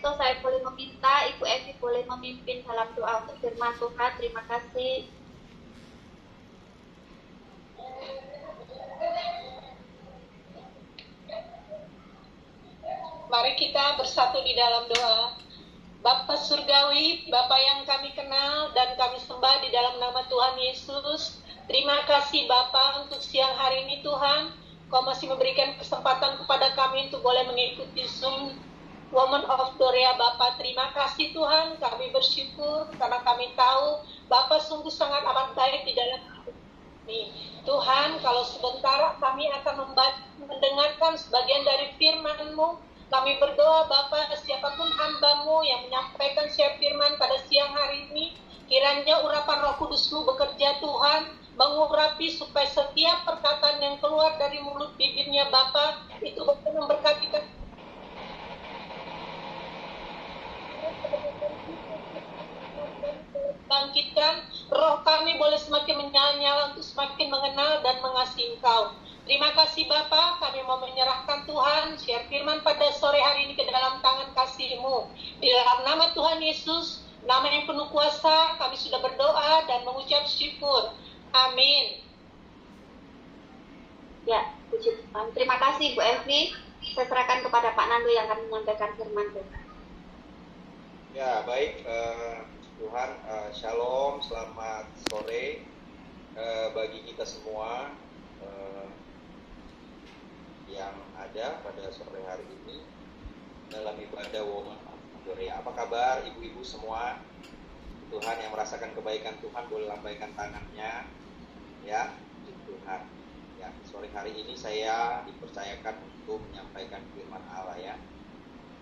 Ernesto, saya boleh meminta Ibu Evi boleh memimpin dalam doa untuk firman Tuhan. Terima kasih. Mari kita bersatu di dalam doa. Bapa Surgawi, Bapa yang kami kenal dan kami sembah di dalam nama Tuhan Yesus. Terima kasih Bapa untuk siang hari ini Tuhan. Kau masih memberikan kesempatan kepada kami untuk boleh mengikuti Zoom Woman of Dorea Bapa. Terima kasih Tuhan, kami bersyukur karena kami tahu Bapa sungguh sangat amat baik di dalam ini. Tuhan, kalau sebentar kami akan mendengarkan sebagian dari firman-Mu. Kami berdoa Bapa, siapapun hamba-Mu yang menyampaikan siap firman pada siang hari ini, kiranya urapan Roh Kudus-Mu bekerja Tuhan, mengurapi supaya setiap perkataan yang keluar dari mulut bibirnya Bapa, itu betul memberkati kami. Bangkitkan, roh kami boleh semakin menyala-nyala untuk semakin mengenal dan mengasihi Engkau. Terima kasih Bapa, kami mau menyerahkan Tuhan, share firman pada sore hari ini ke dalam tangan kasih-Mu. Di dalam nama Tuhan Yesus, nama yang penuh kuasa, kami sudah berdoa dan mengucap syukur. Amin. Ya, puji Tuhan. Terima kasih Bu Evi. Saya serahkan kepada Pak Nando yang akan menyampaikan firman Tuhan. Ya, baik. Tuhan, shalom, selamat sore bagi kita semua yang ada pada sore hari ini dalam ibadah Woman of Dorea. Apa kabar ibu-ibu semua? Tuhan yang merasakan kebaikan Tuhan boleh lambaikan tangannya, ya, Tuhan. Ya, sore hari ini saya dipercayakan untuk menyampaikan firman Allah, ya.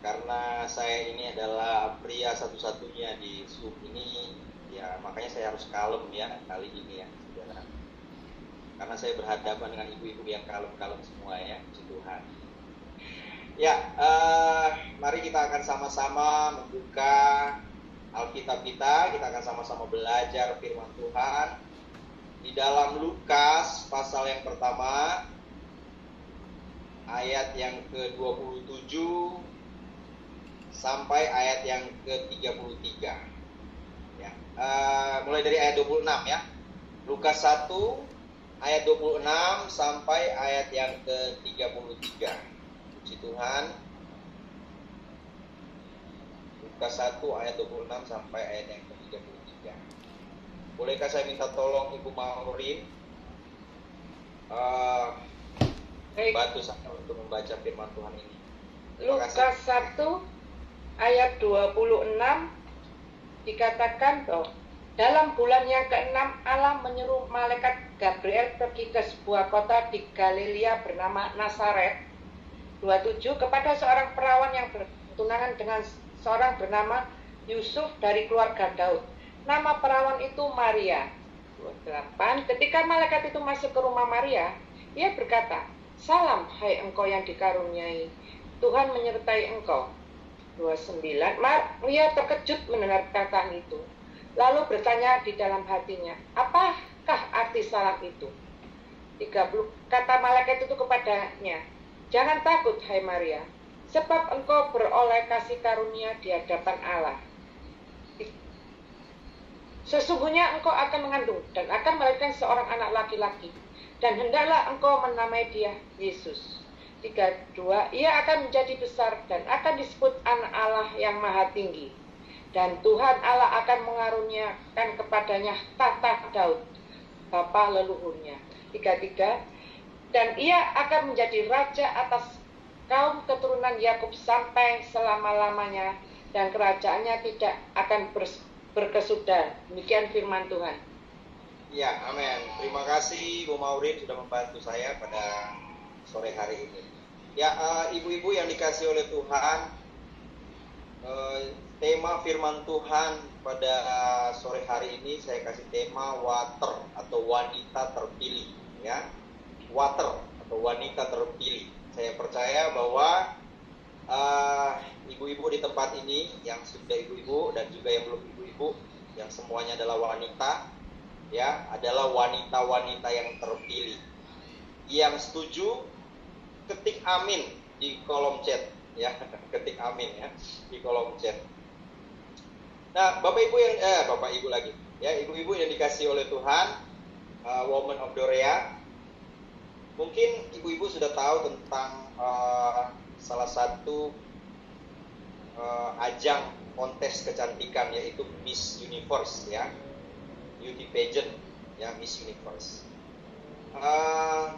Karena saya ini adalah pria satu-satunya di Zoom ini, ya makanya saya harus kalem ya kali ini ya, saudara. Karena saya berhadapan dengan ibu-ibu yang kalem-kalem semua ya, puji Tuhan. Ya, mari kita akan sama-sama membuka Alkitab kita akan sama-sama belajar firman Tuhan di dalam Lukas pasal yang pertama, ayat yang ke-27 sampai ayat yang ke-33 ya. Mulai dari ayat 26 ya. Lukas 1 ayat 26 sampai ayat yang ke-33. Puji Tuhan. Lukas 1 ayat 26 sampai ayat yang ke-33. Bolehkah saya minta tolong Ibu Maurin bantu saya untuk membaca firman Tuhan ini. Lukas 1 ayat 26 dikatakan bahwa dalam bulan yang ke-6 Allah menyuruh malaikat Gabriel pergi ke sebuah kota di Galilea bernama Nazaret. 27 kepada seorang perawan yang bertunangan dengan seorang bernama Yusuf dari keluarga Daud. Nama perawan itu Maria. 28 ketika malaikat itu masuk ke rumah Maria, ia berkata, "Salam hai engkau yang dikaruniai, Tuhan menyertai engkau." 29 Maria terkejut mendengar perkataan itu, lalu bertanya di dalam hatinya, apakah arti salam itu? 30 kata malaikat itu kepadanya, "Jangan takut hai Maria, sebab engkau beroleh kasih karunia di hadapan Allah. Sesungguhnya engkau akan mengandung dan akan melahirkan seorang anak laki-laki, dan hendaklah engkau menamai dia Yesus." 32 ia akan menjadi besar dan akan disebut anak Allah yang maha tinggi, dan Tuhan Allah akan mengaruniakan kepadanya tahta Daud bapa leluhurnya. 33 dan ia akan menjadi raja atas kaum keturunan Yakub sampai selama-lamanya, dan kerajaannya tidak akan berkesudahan. Demikian firman Tuhan. Ya, amin. Terima kasih Bu Maurin sudah membantu saya pada sore hari ini. Ya, ibu-ibu yang dikasih oleh Tuhan, tema firman Tuhan pada sore hari ini saya kasih tema water atau wanita terpilih, ya. Water atau wanita terpilih. Saya percaya bahwa ibu-ibu di tempat ini yang sudah ibu-ibu dan juga yang belum ibu-ibu, yang semuanya adalah wanita, ya, adalah wanita-wanita yang terpilih. Yang setuju ketik amin di kolom chat. Ya, ketik amin ya di kolom chat. Nah, Bapak Ibu lagi, ya, ibu-ibu yang dikasih oleh Tuhan, Woman of Dorea, mungkin ibu-ibu sudah tahu tentang salah satu ajang kontes kecantikan, yaitu Miss Universe, ya, beauty pageant, ya, Miss Universe.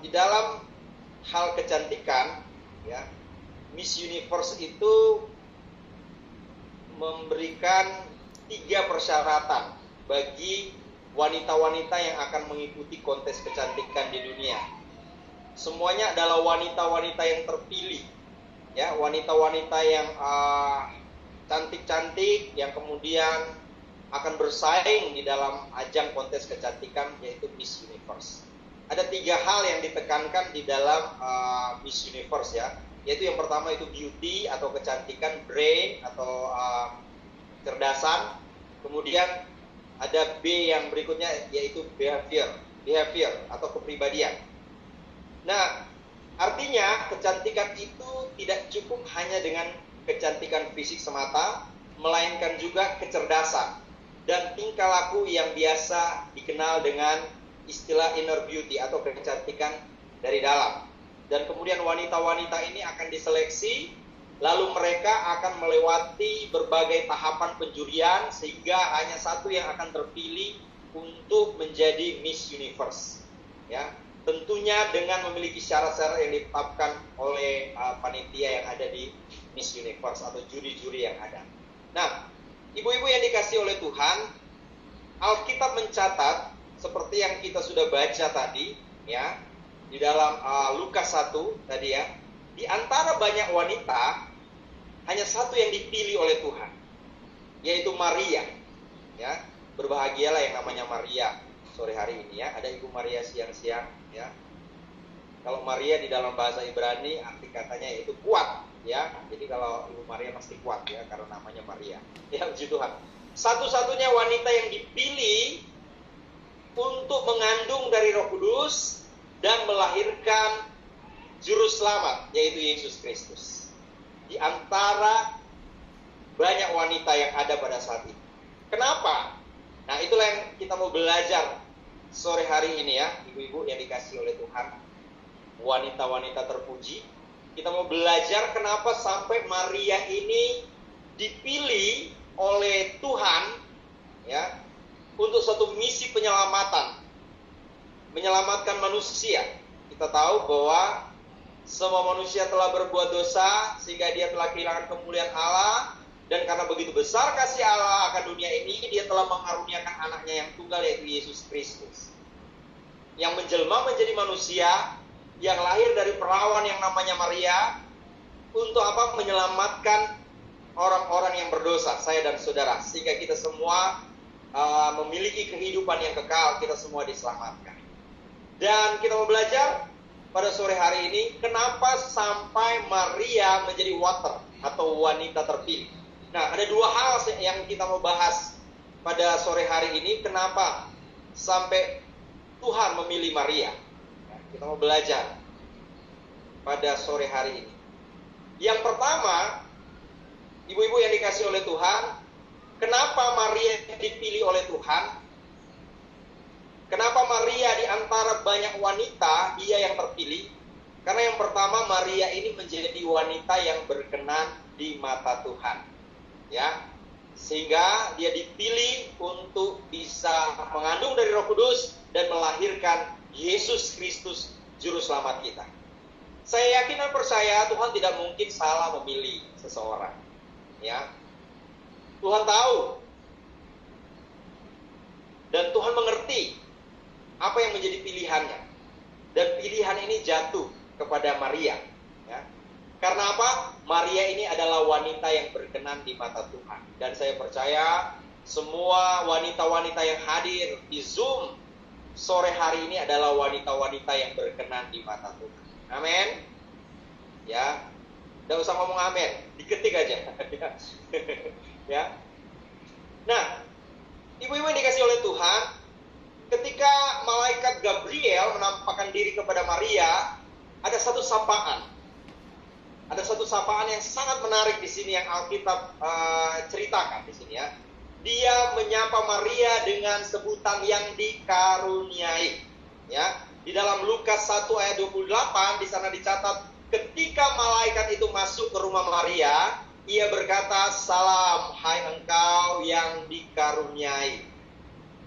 Di dalam hal kecantikan, ya, Miss Universe itu memberikan 3 persyaratan bagi wanita-wanita yang akan mengikuti kontes kecantikan di dunia. Semuanya adalah wanita-wanita yang terpilih, ya, wanita-wanita yang cantik-cantik, yang kemudian akan bersaing di dalam ajang kontes kecantikan, yaitu Miss Universe. Ada 3 hal yang ditekankan di dalam Miss Universe, ya, yaitu yang pertama itu beauty atau kecantikan, brain atau kecerdasan. Kemudian ada B yang berikutnya, yaitu behavior atau kepribadian. Nah, artinya kecantikan itu tidak cukup hanya dengan kecantikan fisik semata, melainkan juga kecerdasan dan tingkah laku yang biasa dikenal dengan istilah inner beauty atau kecantikan dari dalam. Dan kemudian wanita-wanita ini akan diseleksi, lalu mereka akan melewati berbagai tahapan penjurian sehingga hanya satu yang akan terpilih untuk menjadi Miss Universe. Ya, tentunya dengan memiliki syarat-syarat yang ditetapkan oleh panitia yang ada di Miss Universe atau juri-juri yang ada. Nah, ibu-ibu yang dikasih oleh Tuhan, Alkitab mencatat seperti yang kita sudah baca tadi, ya, di dalam Lukas 1 tadi, ya, di antara banyak wanita hanya satu yang dipilih oleh Tuhan, yaitu Maria. Ya, berbahagialah yang namanya Maria sore hari ini, ya. Ada Ibu Maria siang-siang, ya. Kalau Maria di dalam bahasa Ibrani arti katanya yaitu kuat, ya. Jadi kalau Ibu Maria pasti kuat, ya, karena namanya Maria. Ya, puji Tuhan. Satu-satunya wanita yang dipilih untuk mengandung dari Roh Kudus dan melahirkan juru selamat, yaitu Yesus Kristus, di antara banyak wanita yang ada pada saat itu. Kenapa? Nah, itulah yang kita mau belajar sore hari ini, ya, ibu-ibu yang dikasih oleh Tuhan, wanita-wanita terpuji. Kita mau belajar kenapa sampai Maria ini dipilih oleh Tuhan, ya, untuk suatu misi penyelamatan, menyelamatkan manusia. Kita tahu bahwa semua manusia telah berbuat dosa sehingga dia telah kehilangan kemuliaan Allah, dan karena begitu besar kasih Allah akan dunia ini, dia telah mengaruniakan anaknya yang tunggal, yaitu Yesus Kristus, yang menjelma menjadi manusia, yang lahir dari perawan yang namanya Maria. Untuk apa? Menyelamatkan orang-orang yang berdosa, saya dan saudara, sehingga kita semua memiliki kehidupan yang kekal, kita semua diselamatkan. Dan kita mau belajar pada sore hari ini, kenapa sampai Maria menjadi water atau wanita terpilih. Nah, ada 2 hal yang kita mau bahas pada sore hari ini, kenapa sampai Tuhan memilih Maria. Kita mau belajar pada sore hari ini. Yang pertama, ibu-ibu yang dikasih oleh Tuhan, kenapa Maria dipilih oleh Tuhan? Kenapa Maria di antara banyak wanita dia yang terpilih? Karena yang pertama, Maria ini menjadi wanita yang berkenan di mata Tuhan, ya, sehingga dia dipilih untuk bisa mengandung dari Roh Kudus dan melahirkan Yesus Kristus juru selamat kita. Saya yakin dan percaya Tuhan tidak mungkin salah memilih seseorang, ya. Tuhan tahu dan Tuhan mengerti apa yang menjadi pilihannya, dan pilihan ini jatuh kepada Maria, ya. Karena apa? Maria ini adalah wanita yang berkenan di mata Tuhan, dan saya percaya semua wanita-wanita yang hadir di Zoom sore hari ini adalah wanita-wanita yang berkenan di mata Tuhan. Amin. Ya, tidak usah ngomong amin, diketik aja. Ya. Nah, ibu-ibu yang dikasih oleh Tuhan, ketika malaikat Gabriel menampakkan diri kepada Maria, ada satu sapaan. ada satu sapaan yang sangat menarik di sini yang Alkitab ceritakan di sini ya. Dia menyapa Maria dengan sebutan yang dikaruniai. Ya, di dalam Lukas 1 ayat 28 di sana dicatat, ketika malaikat itu masuk ke rumah Maria, ia berkata, "Salam, hai engkau yang dikaruniai.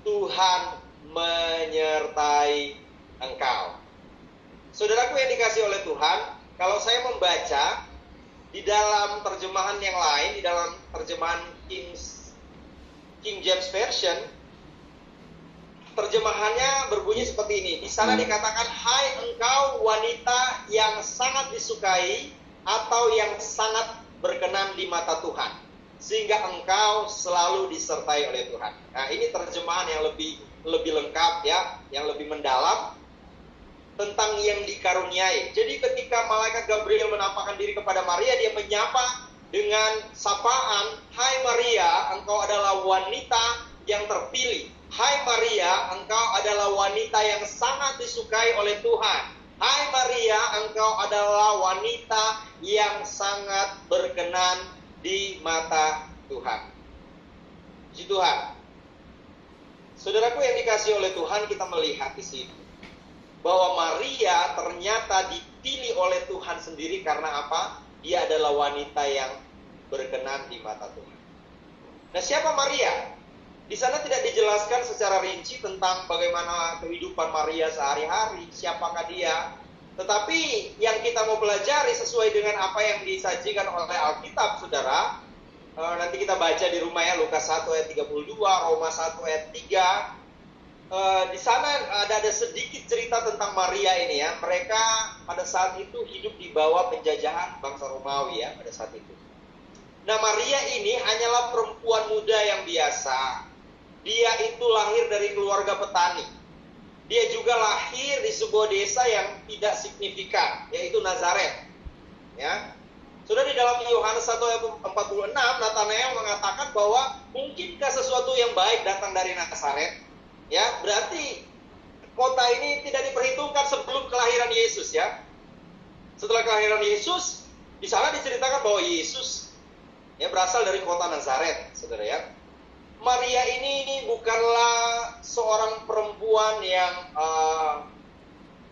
Tuhan menyertai engkau." Saudaraku yang dikasihi oleh Tuhan, kalau saya membaca di dalam terjemahan yang lain, di dalam terjemahan King James Version, terjemahannya berbunyi seperti ini. Di sana dikatakan, "Hai engkau wanita yang sangat disukai atau yang sangat berkenan di mata Tuhan, sehingga engkau selalu disertai oleh Tuhan." Nah, ini terjemahan yang lebih lengkap ya, yang lebih mendalam tentang yang dikaruniai. Jadi ketika malaikat Gabriel menampakkan diri kepada Maria, dia menyapa dengan sapaan, "Hai Maria, engkau adalah wanita yang terpilih. Hai Maria, engkau adalah wanita yang sangat disukai oleh Tuhan. Hai Maria, engkau adalah wanita yang sangat berkenan di mata Tuhan." Puji Tuhan. Saudaraku yang dikasihi oleh Tuhan, kita melihat di sini bahwa Maria ternyata dipilih oleh Tuhan sendiri karena apa? Dia adalah wanita yang berkenan di mata Tuhan. Nah, siapa Maria? Di sana tidak dijelaskan secara rinci tentang bagaimana kehidupan Maria sehari-hari, siapakah dia. Tetapi yang kita mau pelajari sesuai dengan apa yang disajikan oleh Alkitab, saudara. Nanti kita baca di rumah ya, Lukas 1 ayat 32, Roma 1 ayat 3. Di sana ada sedikit cerita tentang Maria ini ya. Mereka pada saat itu hidup di bawah penjajahan bangsa Romawi ya pada saat itu. Nah, Maria ini hanyalah perempuan muda yang biasa. Dia itu lahir dari keluarga petani. Dia juga lahir di sebuah desa yang tidak signifikan, yaitu Nazaret. Ya. Sudah di dalam Yohanes 1 ayat 46, Nathanael mengatakan bahwa mungkinkah sesuatu yang baik datang dari Nazaret? Ya, berarti kota ini tidak diperhitungkan sebelum kelahiran Yesus ya. Setelah kelahiran Yesus, di sana diceritakan bahwa Yesus ya berasal dari kota Nazaret, saudara ya. Maria ini bukanlah seorang perempuan yang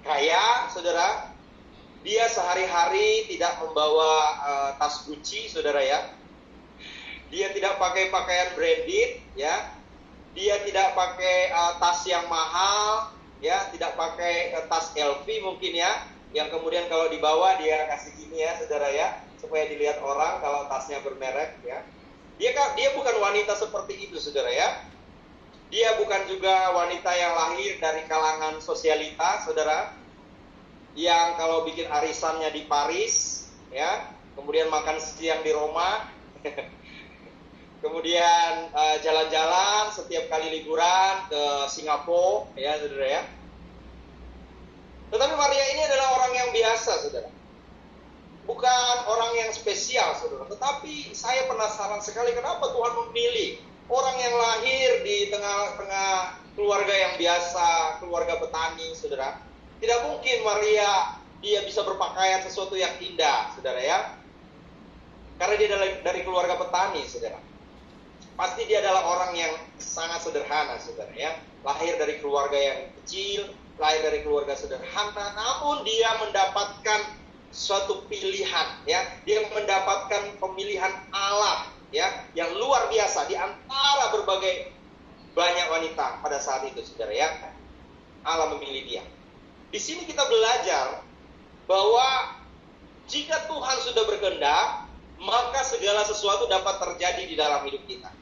kaya, saudara. Dia sehari-hari tidak membawa tas Gucci, saudara ya. Dia tidak pakai pakaian branded, ya. Dia tidak pakai tas yang mahal, ya. Tidak pakai tas LV mungkin ya. Yang kemudian kalau dibawa dia kasih gini ya, saudara ya, supaya dilihat orang kalau tasnya bermerek, ya. Dia bukan wanita seperti itu, saudara ya. Dia bukan juga wanita yang lahir dari kalangan sosialita, saudara. Yang kalau bikin arisannya di Paris, ya, kemudian makan siang di Roma, kemudian jalan-jalan setiap kali liburan ke Singapura, ya, saudara ya. Tetapi Maria ini adalah orang yang biasa, saudara. Bukan orang yang spesial, saudara. Tetapi saya penasaran sekali kenapa Tuhan memilih orang yang lahir di tengah-tengah keluarga yang biasa, keluarga petani, saudara. Tidak mungkin Maria dia bisa berpakaian sesuatu yang indah, saudara ya. Karena dia dari keluarga petani, saudara. Pasti dia adalah orang yang sangat sederhana, saudara ya. Lahir dari keluarga yang kecil, lahir dari keluarga sederhana, namun dia mendapatkan suatu pilihan, ya. Dia mendapatkan pemilihan Allah, ya, yang luar biasa di antara berbagai banyak wanita pada saat itu, saudara ya. Allah memilih dia. Di sini kita belajar bahwa jika Tuhan sudah berkehendak, maka segala sesuatu dapat terjadi di dalam hidup kita.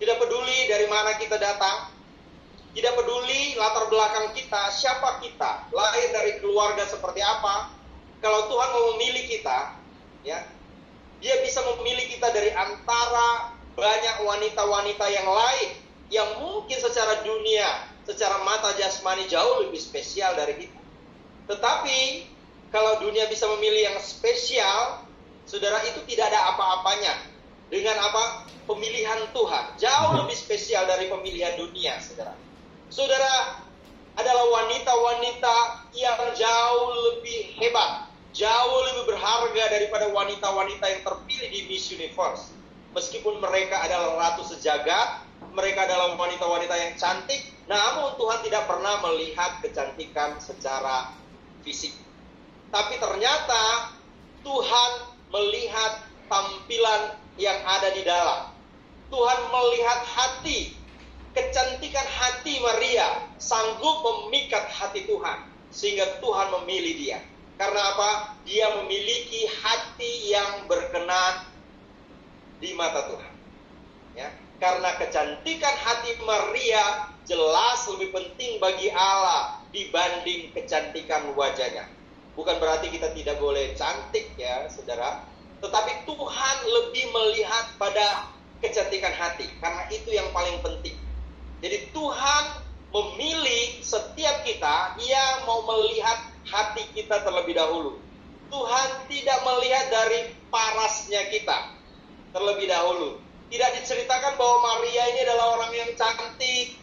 Tidak peduli dari mana kita datang, tidak peduli latar belakang kita, siapa kita, lahir dari keluarga seperti apa. Kalau Tuhan mau memilih kita, ya, Dia bisa memilih kita dari antara banyak wanita-wanita yang lain yang mungkin secara dunia, secara mata jasmani jauh lebih spesial dari kita. Tetapi kalau dunia bisa memilih yang spesial, saudara, itu tidak ada apa-apanya dengan apa? Pemilihan Tuhan. Jauh lebih spesial dari pemilihan dunia, saudara. Saudara adalah wanita-wanita yang jauh lebih hebat jauh lebih berharga daripada wanita-wanita yang terpilih di Miss Universe. Meskipun mereka adalah ratu sejagat, mereka adalah wanita-wanita yang cantik, namun Tuhan tidak pernah melihat kecantikan secara fisik. Tapi ternyata Tuhan melihat tampilan yang ada di dalam. Tuhan melihat hati, kecantikan hati Maria sanggup memikat hati Tuhan, sehingga Tuhan memilih dia. Karena apa? Dia memiliki hati yang berkenan di mata Tuhan. Ya, karena kecantikan hati Maria jelas lebih penting bagi Allah dibanding kecantikan wajahnya. Bukan berarti kita tidak boleh cantik ya, saudara. Tetapi Tuhan lebih melihat pada kecantikan hati, karena itu yang paling penting. Jadi Tuhan memilih setiap kita, Dia mau melihat hati kita terlebih dahulu. Tuhan tidak melihat dari parasnya kita terlebih dahulu. Tidak diceritakan bahwa Maria ini adalah orang yang cantik.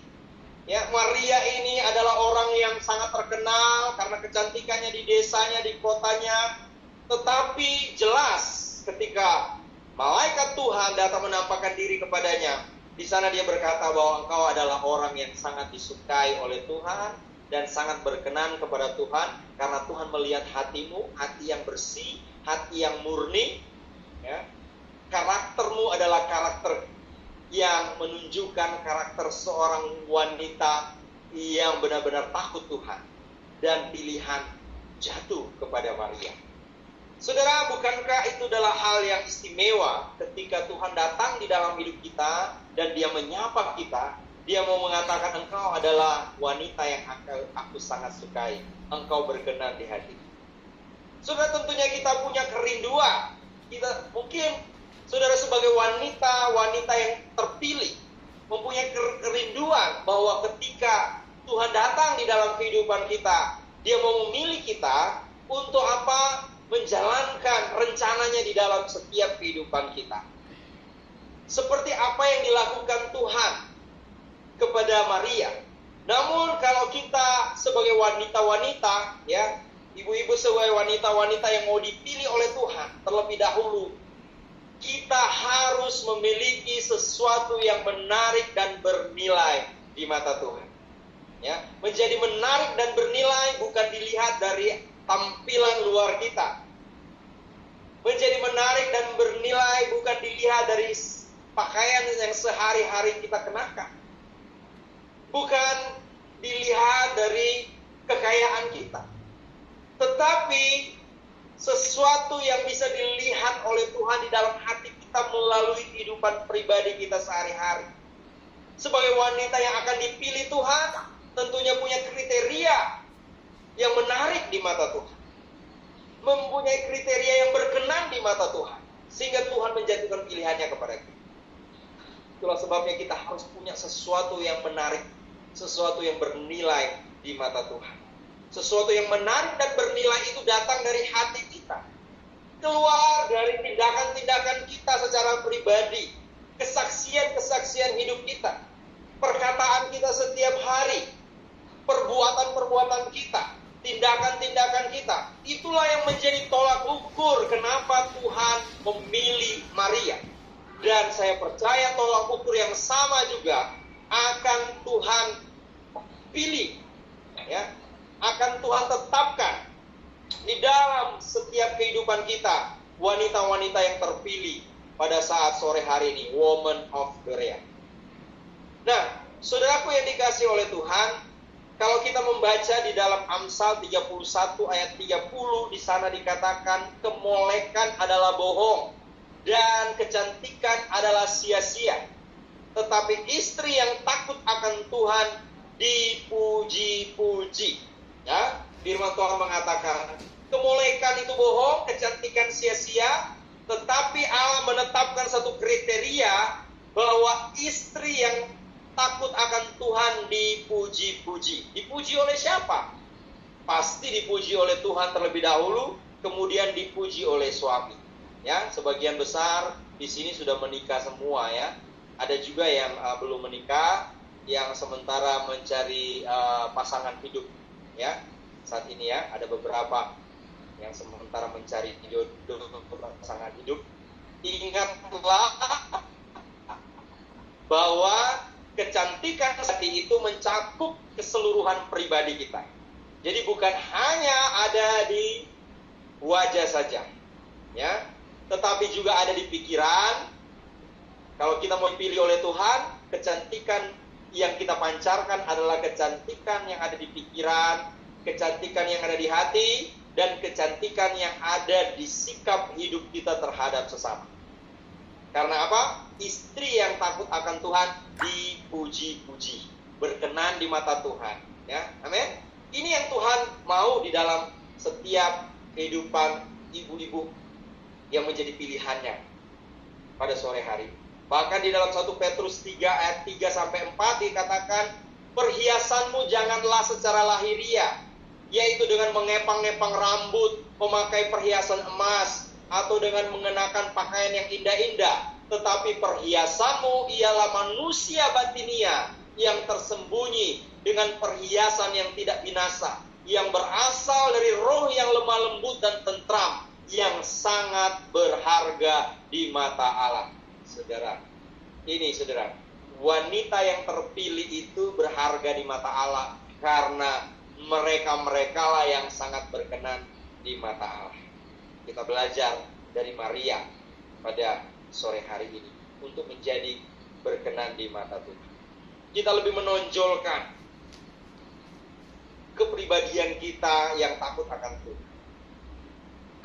Ya, Maria ini adalah orang yang sangat terkenal karena kecantikannya di desanya, di kotanya. Tetapi jelas ketika malaikat Tuhan datang menampakkan diri kepadanya, di sana dia berkata bahwa engkau adalah orang yang sangat disukai oleh Tuhan dan sangat berkenan kepada Tuhan, karena Tuhan melihat hatimu, hati yang bersih, hati yang murni. Ya. Karaktermu adalah karakter yang menunjukkan karakter seorang wanita yang benar-benar takut Tuhan, dan pilihan jatuh kepada Maria. Saudara, bukankah itu adalah hal yang istimewa ketika Tuhan datang di dalam hidup kita dan Dia menyapa kita? Dia mau mengatakan, engkau adalah wanita yang aku sangat sukai, engkau berkenan di hati. Saudara, tentunya kita punya kerinduan. Kita mungkin, saudara, sebagai wanita yang terpilih, mempunyai kerinduan bahwa ketika Tuhan datang di dalam kehidupan kita, Dia mau memilih kita untuk apa? Menjalankan rencananya di dalam setiap kehidupan kita. Seperti apa yang dilakukan Tuhan kepada Maria. Namun kalau kita sebagai wanita-wanita, ya, ibu-ibu sebagai wanita-wanita yang mau dipilih oleh Tuhan terlebih dahulu, kita harus memiliki sesuatu yang menarik dan bernilai di mata Tuhan. Ya, menjadi menarik dan bernilai bukan dilihat dari tampilan luar kita. Menjadi menarik dan bernilai bukan dilihat dari pakaian yang sehari-hari kita kenakan. Bukan dilihat dari kekayaan kita. Tetapi sesuatu yang bisa dilihat oleh Tuhan di dalam hati kita melalui kehidupan pribadi kita sehari-hari. Sebagai wanita yang akan dipilih Tuhan, tentunya punya kriteria yang menarik di mata Tuhan. Mempunyai kriteria yang berkenan di mata Tuhan, sehingga Tuhan menjatuhkan pilihannya kepada kita. Itulah sebabnya kita harus punya sesuatu yang menarik, sesuatu yang bernilai di mata Tuhan. Sesuatu yang menarik dan bernilai itu datang dari hati kita, keluar dari tindakan-tindakan kita secara pribadi, kesaksian-kesaksian hidup kita, perkataan kita setiap hari, perbuatan-perbuatan kita, tindakan-tindakan kita. Itulah yang menjadi tolak ukur kenapa Tuhan memilih Maria. Dan saya percaya tolak ukur yang sama juga akan Tuhan pilih, ya, akan Tuhan tetapkan di dalam setiap kehidupan kita, wanita-wanita yang terpilih pada saat sore hari ini, Woman of Berea. Nah, saudaraku yang dikasihi oleh Tuhan, kalau kita membaca di dalam Amsal 31 ayat 30, di sana dikatakan kemolekan adalah bohong dan kecantikan adalah sia-sia. Tetapi istri yang takut akan Tuhan dipuji-puji. Ya, firman Tuhan mengatakan kemolekan itu bohong, kecantikan sia-sia, tetapi Allah menetapkan satu kriteria bahwa istri yang takut akan Tuhan dipuji-puji. Dipuji oleh siapa? Pasti dipuji oleh Tuhan terlebih dahulu, kemudian dipuji oleh suami. Ya, sebagian besar di sini sudah menikah semua ya. Ada juga yang belum menikah, yang sementara mencari pasangan hidup. Ya, saat ini ya ada beberapa yang sementara mencari jodoh pasangan hidup, ingatlah bahwa kecantikan hati itu mencakup keseluruhan pribadi kita. Jadi bukan hanya ada di wajah saja, ya, tetapi juga ada di pikiran. Kalau kita mau dipilih oleh Tuhan, kecantikan yang kita pancarkan adalah kecantikan yang ada di pikiran, kecantikan yang ada di hati, dan kecantikan yang ada di sikap hidup kita terhadap sesama. Karena apa? Istri yang takut akan Tuhan dipuji-puji, berkenan di mata Tuhan. Ya, amin. Ini yang Tuhan mau di dalam setiap kehidupan ibu-ibu yang menjadi pilihannya pada sore hari. Bahkan di dalam 1 Petrus 3 ayat 3-4 dikatakan, perhiasanmu janganlah secara lahiriah, yaitu dengan mengepang-ngepang rambut, memakai perhiasan emas, atau dengan mengenakan pakaian yang indah-indah. Tetapi perhiasanmu ialah manusia batinia yang tersembunyi dengan perhiasan yang tidak binasa, yang berasal dari roh yang lemah lembut dan tentram, yang sangat berharga di mata Allah. Saudara, ini saudara, wanita yang terpilih itu berharga di mata Allah karena mereka lah yang sangat berkenan di mata Allah. Kita belajar dari Maria pada sore hari ini untuk menjadi berkenan di mata Tuhan. Kita lebih menonjolkan kepribadian kita yang takut akan Tuhan,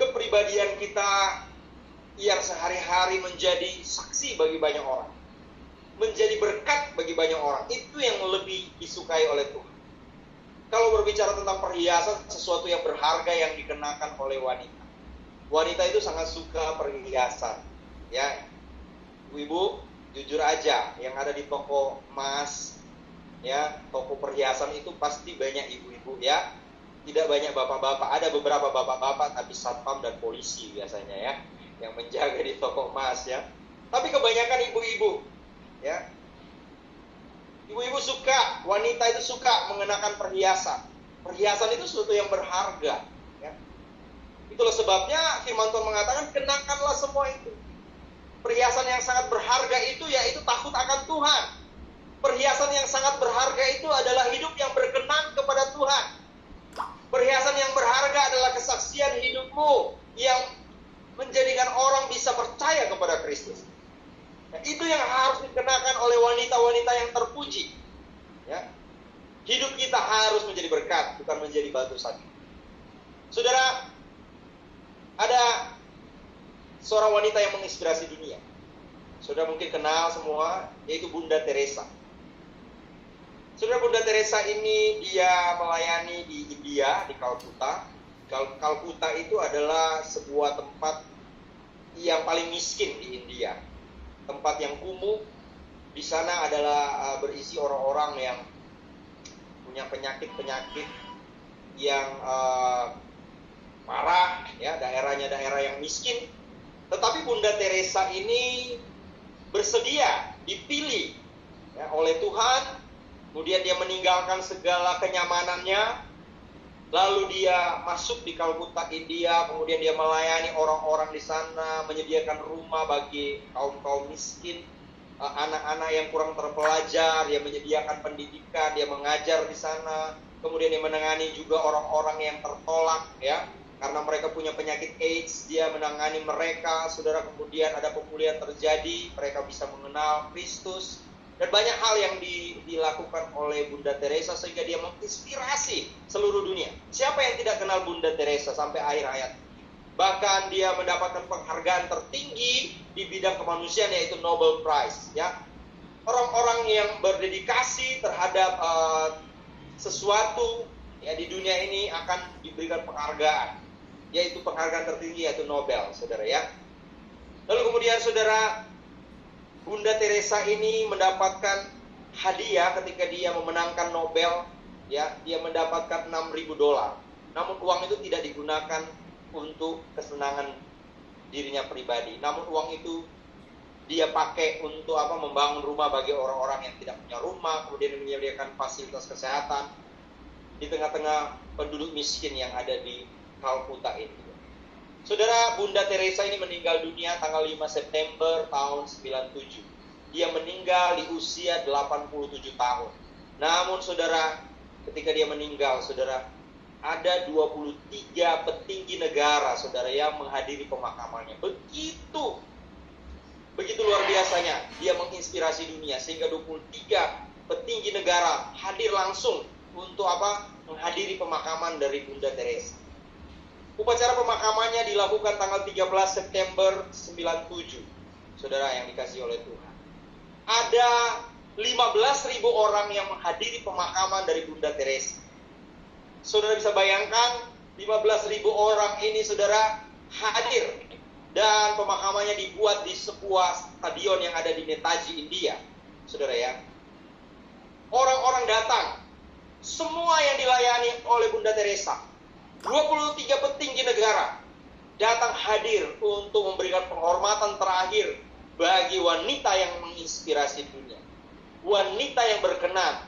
kepribadian kita yang sehari-hari menjadi saksi bagi banyak orang, menjadi berkat bagi banyak orang. Itu yang lebih disukai oleh Tuhan. Kalau berbicara tentang perhiasan, sesuatu yang berharga yang dikenakan oleh wanita. Wanita itu sangat suka perhiasan. Ya, ibu jujur aja, yang ada di toko emas, ya, toko perhiasan itu pasti banyak ibu-ibu, ya. Tidak banyak bapak-bapak. Ada beberapa bapak-bapak, tapi satpam dan polisi biasanya, ya, yang menjaga di toko emas, ya. Tapi kebanyakan ibu-ibu, ya. Ibu-ibu suka, wanita itu suka mengenakan perhiasan. Perhiasan itu sesuatu yang berharga, ya. Itulah sebabnya firman Tuhan mengatakan, kenakanlah semua itu. Perhiasan yang sangat berharga itu yaitu takut akan Tuhan. Perhiasan yang sangat berharga itu adalah hidup yang berkenan kepada Tuhan. Perhiasan yang berharga adalah kesaksian hidupmu yang menjadikan orang bisa percaya kepada Kristus. Nah, itu yang harus dikenakan oleh wanita-wanita yang terpuji. Ya. Hidup kita harus menjadi berkat, bukan menjadi batu sandungan. Saudara, ada seorang wanita yang menginspirasi dunia. Saudara mungkin kenal semua, yaitu Bunda Teresa. Saudara, Bunda Teresa ini dia melayani di India, di Calcutta. Calcutta itu adalah sebuah tempat yang paling miskin di India. Tempat yang kumuh. Di sana adalah berisi orang-orang yang punya penyakit-penyakit yang parah, ya, daerahnya daerah yang miskin. Tetapi Bunda Teresa ini bersedia dipilih, ya, oleh Tuhan. Kemudian dia meninggalkan segala kenyamanannya, lalu dia masuk di Calcutta, India. Kemudian dia melayani orang-orang di sana, menyediakan rumah bagi kaum-kaum miskin, anak-anak yang kurang terpelajar. Dia menyediakan pendidikan, dia mengajar di sana. Kemudian dia menangani juga orang-orang yang tertolak, ya, karena mereka punya penyakit AIDS. Dia menangani mereka, saudara. Kemudian ada pemulihan terjadi, mereka bisa mengenal Kristus. Dan banyak hal yang dilakukan oleh Bunda Teresa sehingga dia menginspirasi seluruh dunia. Siapa yang tidak kenal Bunda Teresa sampai akhir hayat? Bahkan dia mendapatkan penghargaan tertinggi di bidang kemanusiaan, yaitu Nobel Prize, ya. Orang-orang yang berdedikasi terhadap sesuatu, ya, di dunia ini akan diberikan penghargaan, yaitu penghargaan tertinggi, yaitu Nobel, saudara, ya. Lalu kemudian saudara, Bunda Teresa ini mendapatkan hadiah ketika dia memenangkan Nobel, ya. Dia mendapatkan $6.000. Namun uang itu tidak digunakan untuk kesenangan dirinya pribadi. Namun uang itu dia pakai untuk membangun rumah bagi orang-orang yang tidak punya rumah, kemudian menyediakan fasilitas kesehatan di tengah-tengah penduduk miskin yang ada di Calcutta ini. Saudara, Bunda Teresa ini meninggal dunia tanggal 5 September tahun 97. Dia meninggal di usia 87 tahun. Namun saudara, ketika dia meninggal, saudara, ada 23 petinggi negara, saudara, yang menghadiri pemakamannya. Begitu luar biasanya dia menginspirasi dunia, sehingga 23 petinggi negara hadir langsung untuk apa? Menghadiri pemakaman dari Bunda Teresa. Upacara pemakamannya dilakukan tanggal 13 September 97. Saudara yang dikasihi oleh Tuhan, ada 15.000 orang yang menghadiri pemakaman dari Bunda Teresa. Saudara bisa bayangkan 15.000 orang ini, saudara, hadir. Dan pemakamannya dibuat di sebuah stadion yang ada di Netaji, India. Saudara ya, orang-orang datang, semua yang dilayani oleh Bunda Teresa. 23 petinggi negara datang hadir untuk memberikan penghormatan terakhir bagi wanita yang menginspirasi dunia. Wanita yang berkenan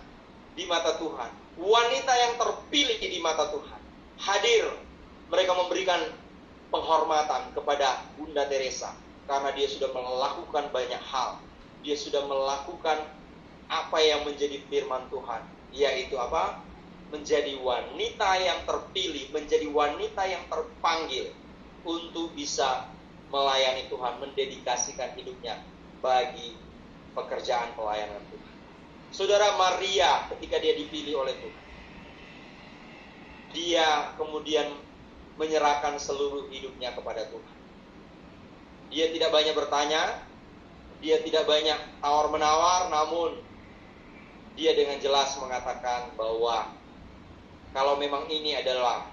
di mata Tuhan. Wanita yang terpilih di mata Tuhan. Hadir, mereka memberikan penghormatan kepada Bunda Teresa karena dia sudah melakukan banyak hal. Dia sudah melakukan apa yang menjadi firman Tuhan, yaitu apa? Menjadi wanita yang terpilih, menjadi wanita yang terpanggil untuk bisa melayani Tuhan, mendedikasikan hidupnya bagi pekerjaan pelayanan Tuhan. Saudara, Maria ketika dia dipilih oleh Tuhan, dia kemudian menyerahkan seluruh hidupnya kepada Tuhan. Dia tidak banyak bertanya, dia tidak banyak tawar-menawar, namun dia dengan jelas mengatakan bahwa kalau memang ini adalah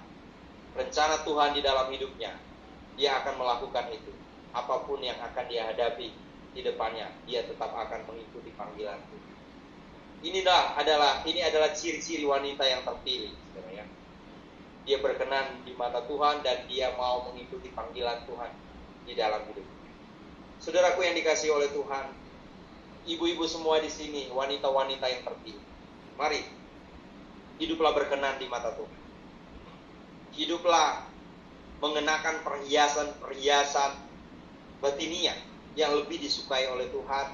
rencana Tuhan di dalam hidupnya, dia akan melakukan itu. Apapun yang akan dia hadapi di depannya, dia tetap akan mengikuti panggilan Tuhan. Ini adalah ciri-ciri wanita yang terpilih, saudara ya. Dia berkenan di mata Tuhan dan dia mau mengikuti panggilan Tuhan di dalam hidupnya. Saudaraku yang dikasihi oleh Tuhan, ibu-ibu semua di sini, wanita-wanita yang terpilih, mari hiduplah berkenan di mata Tuhan. Hiduplah mengenakan perhiasan batiniah yang lebih disukai oleh Tuhan.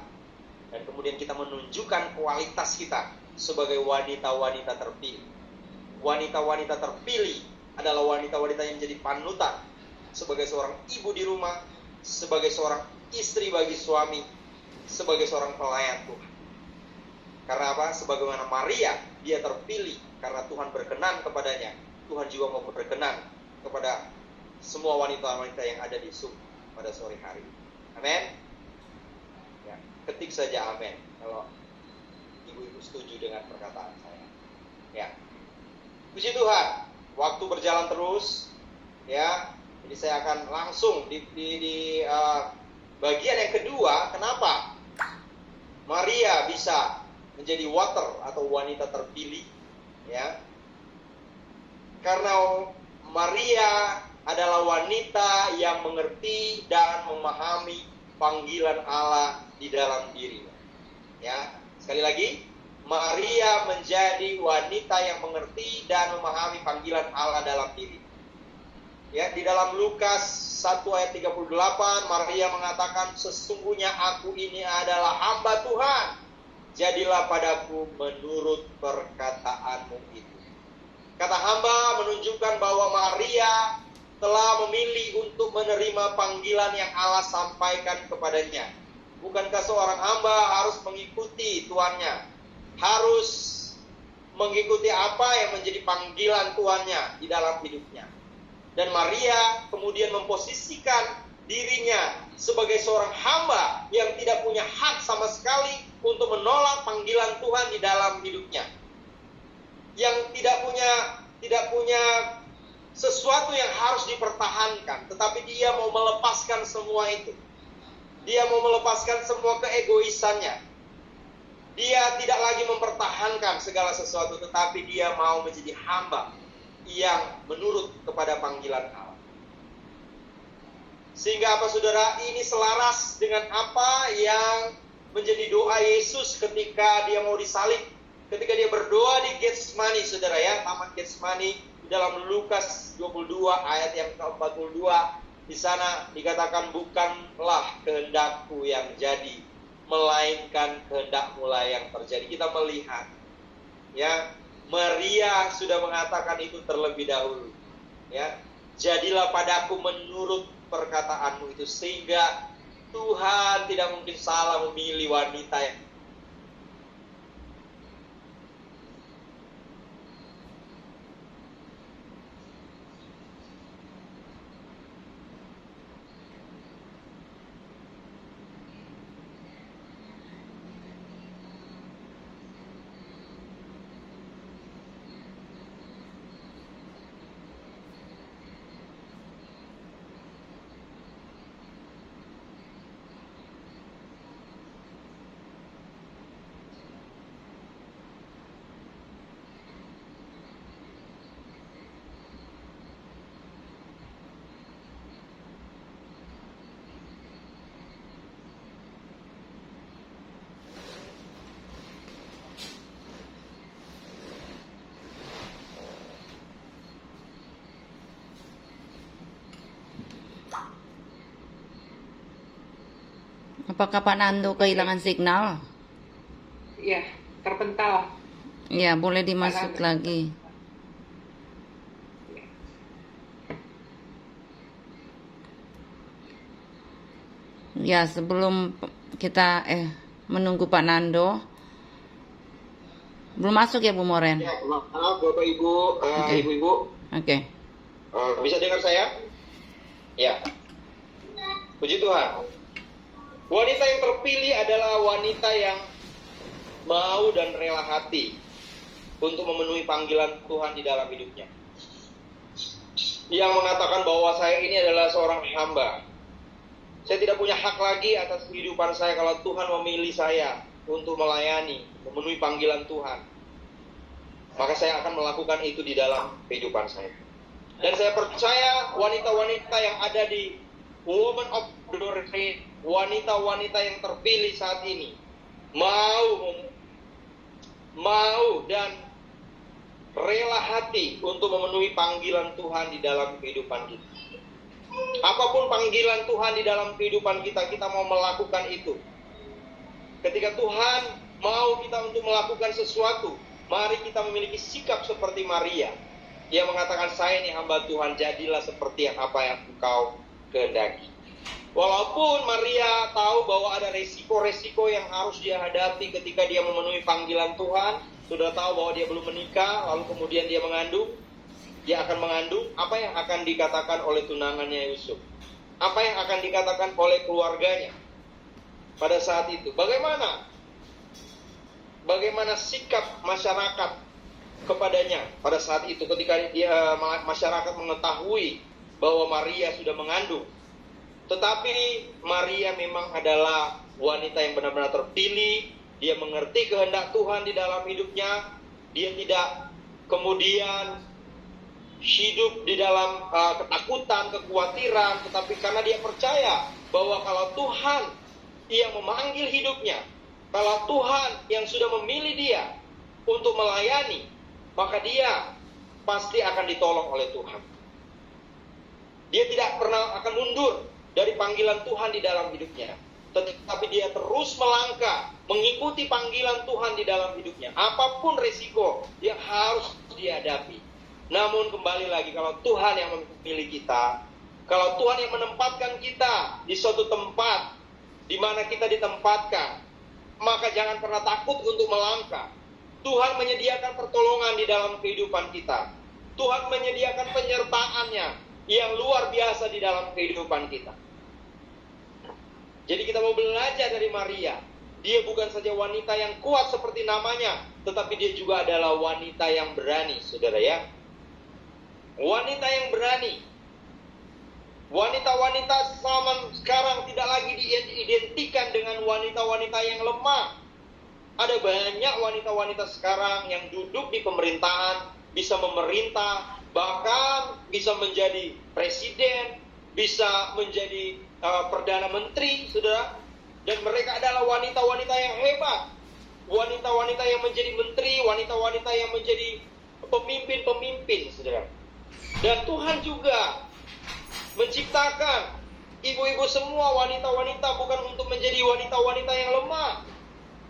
Dan kemudian kita menunjukkan kualitas kita sebagai wanita-wanita terpilih. Wanita-wanita terpilih adalah wanita-wanita yang menjadi panutan sebagai seorang ibu di rumah, sebagai seorang istri bagi suami, sebagai seorang pelayan Tuhan. Karena apa? Sebagaimana Maria, dia terpilih karena Tuhan berkenan kepadanya. Tuhan juga mau berkenan kepada semua wanita-wanita yang ada di Zoom pada sore hari. Amin. Ya, ketik saja amin kalau ibu-ibu setuju dengan perkataan saya. Ya. Puji Tuhan. Waktu berjalan terus, ya. Jadi saya akan langsung di bagian yang kedua. Kenapa Maria bisa menjadi water atau wanita terpilih? Ya, karena Maria adalah wanita yang mengerti dan memahami panggilan Allah di dalam dirinya. Ya, sekali lagi, Maria menjadi wanita yang mengerti dan memahami panggilan Allah dalam diri. Ya, di dalam Lukas 1 ayat 38, Maria mengatakan, sesungguhnya aku ini adalah hamba Tuhan. Jadilah padaku menurut perkataanmu itu. Kata hamba menunjukkan bahwa Maria telah memilih untuk menerima panggilan yang Allah sampaikan kepadanya. Bukankah seorang hamba harus mengikuti tuannya? Harus mengikuti apa yang menjadi panggilan tuannya di dalam hidupnya. Dan Maria kemudian memposisikan dirinya sebagai seorang hamba yang tidak punya hak sama sekali untuk menolak panggilan Tuhan di dalam hidupnya. Yang tidak punya sesuatu yang harus dipertahankan, tetapi dia mau melepaskan semua itu. Dia mau melepaskan semua keegoisannya. Dia tidak lagi mempertahankan segala sesuatu, tetapi dia mau menjadi hamba yang menurut kepada panggilan Allah. Sehingga apa saudara, ini selaras dengan apa yang menjadi doa Yesus ketika dia mau disalib. Ketika dia berdoa di Getsemani, saudara ya, taman Getsemani, dalam Lukas 22 ayat yang ke-42, Di sana dikatakan bukanlah kehendakku yang jadi, melainkan kehendak-Mu yang terjadi. Kita melihat, ya, Maria sudah mengatakan itu terlebih dahulu, ya. Jadilah padaku menurut perkataanmu itu, sehingga Tuhan tidak mungkin salah memilih wanita yang Apakah Pak Nando kehilangan signal? Ya, terpental. Ya, boleh dimasuk lagi. Ya, sebelum kita menunggu Pak Nando, belum masuk ya Bu Moren? Ya, maaf Bapak Ibu, Oke. Ibu-ibu, Oke. bisa dengar saya? Ya. Puji Tuhan. Wanita yang terpilih adalah wanita yang mau dan rela hati untuk memenuhi panggilan Tuhan di dalam hidupnya. Yang mengatakan bahwa saya ini adalah seorang hamba. Saya tidak punya hak lagi atas kehidupan saya kalau Tuhan memilih saya untuk melayani, memenuhi panggilan Tuhan. Maka saya akan melakukan itu di dalam kehidupan saya. Dan saya percaya wanita-wanita yang ada di Women of Glory, wanita-wanita yang terpilih saat ini, mau dan rela hati untuk memenuhi panggilan Tuhan di dalam kehidupan kita. Apapun panggilan Tuhan di dalam kehidupan kita, kita mau melakukan itu. Ketika Tuhan mau kita untuk melakukan sesuatu, mari kita memiliki sikap seperti Maria. Dia mengatakan, saya ini hamba Tuhan, jadilah seperti apa yang engkau kehendaki. Walaupun Maria tahu bahwa ada resiko-resiko yang harus dia hadapi ketika dia memenuhi panggilan Tuhan, sudah tahu bahwa dia belum menikah, lalu kemudian dia mengandung, dia akan mengandung, apa yang akan dikatakan oleh tunangannya Yusuf? Apa yang akan dikatakan oleh keluarganya pada saat itu? Bagaimana sikap masyarakat kepadanya pada saat itu ketika masyarakat mengetahui bahwa Maria sudah mengandung? Tetapi Maria memang adalah wanita yang benar-benar terpilih. Dia mengerti kehendak Tuhan di dalam hidupnya. Dia tidak kemudian hidup di dalam ketakutan, kekhawatiran, tetapi karena dia percaya bahwa kalau Tuhan yang memanggil hidupnya, kalau Tuhan yang sudah memilih dia untuk melayani, maka dia pasti akan ditolong oleh Tuhan. Dia tidak pernah akan mundur dari panggilan Tuhan di dalam hidupnya, tetapi dia terus melangkah mengikuti panggilan Tuhan di dalam hidupnya. Apapun resiko yang harus dihadapi. Namun kembali lagi, kalau Tuhan yang memilih kita, kalau Tuhan yang menempatkan kita di suatu tempat di mana kita ditempatkan, maka jangan pernah takut untuk melangkah. Tuhan menyediakan pertolongan di dalam kehidupan kita. Tuhan menyediakan penyertaannya yang luar biasa di dalam kehidupan kita. Jadi kita mau belajar dari Maria. Dia bukan saja wanita yang kuat seperti namanya, tetapi dia juga adalah wanita yang berani, saudara ya. Wanita yang berani. Wanita-wanita zaman sekarang tidak lagi diidentikan dengan wanita-wanita yang lemah. Ada banyak wanita-wanita sekarang yang duduk di pemerintahan, bisa memerintah, bahkan bisa menjadi presiden, bisa menjadi perdana menteri, saudara. Dan mereka adalah wanita-wanita yang hebat. Wanita-wanita yang menjadi menteri, wanita-wanita yang menjadi pemimpin-pemimpin, saudara. Dan Tuhan juga menciptakan ibu-ibu semua, wanita-wanita, bukan untuk menjadi wanita-wanita yang lemah,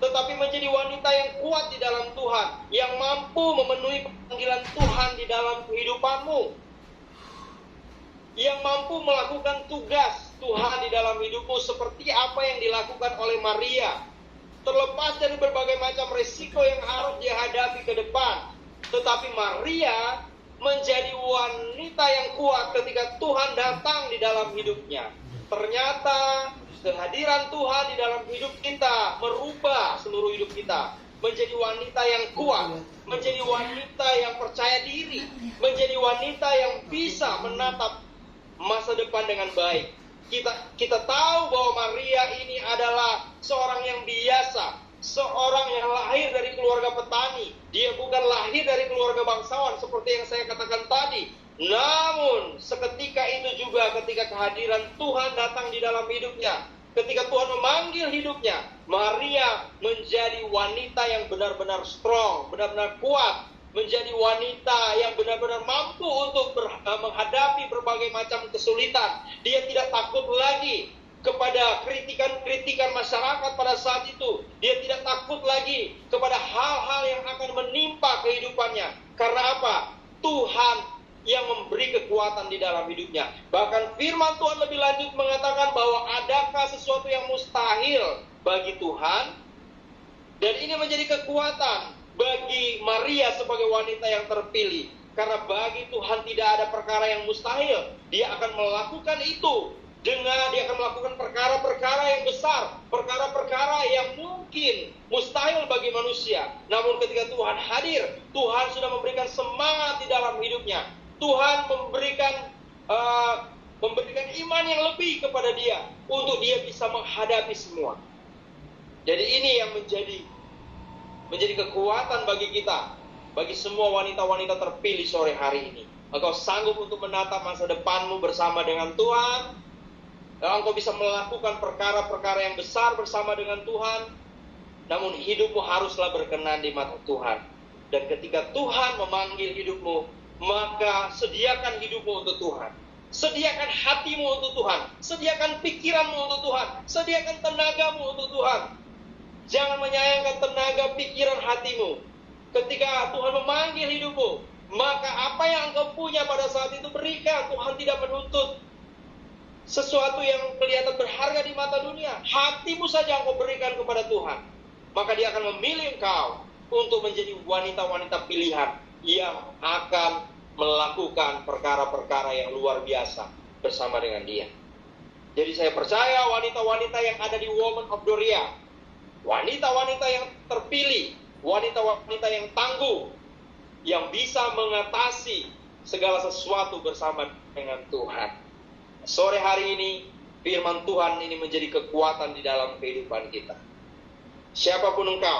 tetapi menjadi wanita yang kuat di dalam Tuhan, yang mampu memenuhi panggilan Tuhan di dalam kehidupanmu, yang mampu melakukan tugas Tuhan di dalam hidupmu seperti apa yang dilakukan oleh Maria. Terlepas dari berbagai macam risiko yang harus dia hadapi ke depan, tetapi Maria menjadi wanita yang kuat ketika Tuhan datang di dalam hidupnya. Ternyata kehadiran Tuhan di dalam hidup kita merubah seluruh hidup kita. Menjadi wanita yang kuat, menjadi wanita yang percaya diri, menjadi wanita yang bisa menatap masa depan dengan baik. Kita tahu bahwa Maria ini adalah seorang yang biasa, seorang yang lahir dari keluarga petani. Dia bukan lahir dari keluarga bangsawan seperti yang saya katakan tadi. Namun seketika itu juga ketika kehadiran Tuhan datang di dalam hidupnya, ketika Tuhan memanggil hidupnya, Maria menjadi wanita yang benar-benar strong, benar-benar kuat, menjadi wanita yang benar-benar mampu untuk menghadapi berbagai macam kesulitan. Dia tidak takut lagi kepada kritikan-kritikan masyarakat pada saat itu. Dia tidak takut lagi kepada hal-hal yang akan menimpa kehidupannya. Karena apa? Tuhan yang memberi kekuatan di dalam hidupnya. Bahkan firman Tuhan lebih lanjut mengatakan bahwa adakah sesuatu yang mustahil bagi Tuhan? Dan ini menjadi kekuatan bagi Maria sebagai wanita yang terpilih. Karena bagi Tuhan tidak ada perkara yang mustahil. Dia akan melakukan itu. Dia akan melakukan perkara-perkara yang besar, perkara-perkara yang mungkin mustahil bagi manusia. Namun ketika Tuhan hadir, Tuhan sudah memberikan semangat di dalam hidupnya. Tuhan memberikan iman yang lebih kepada dia untuk dia bisa menghadapi semua. Jadi ini yang menjadi kekuatan bagi kita, bagi semua wanita-wanita terpilih sore hari ini. Engkau sanggup untuk menatap masa depanmu bersama dengan Tuhan. Dan engkau bisa melakukan perkara-perkara yang besar bersama dengan Tuhan. Namun hidupmu haruslah berkenan di mata Tuhan. Dan ketika Tuhan memanggil hidupmu, maka sediakan hidupmu untuk Tuhan. Sediakan hatimu untuk Tuhan. Sediakan pikiranmu untuk Tuhan. Sediakan tenagamu untuk Tuhan. Jangan menyayangkan tenaga pikiran hatimu. Ketika Tuhan memanggil hidupmu, maka apa yang engkau punya pada saat itu berikan. Tuhan tidak menuntut sesuatu yang kelihatan berharga di mata dunia. Hatimu saja engkau berikan kepada Tuhan. Maka dia akan memilih engkau untuk menjadi wanita-wanita pilihan yang akan melakukan perkara-perkara yang luar biasa bersama dengan dia. Jadi saya percaya wanita-wanita yang ada di Women of Doria, wanita-wanita yang terpilih, wanita-wanita yang tangguh, yang bisa mengatasi segala sesuatu bersama dengan Tuhan. Sore hari ini, firman Tuhan ini menjadi kekuatan di dalam kehidupan kita. Siapapun engkau,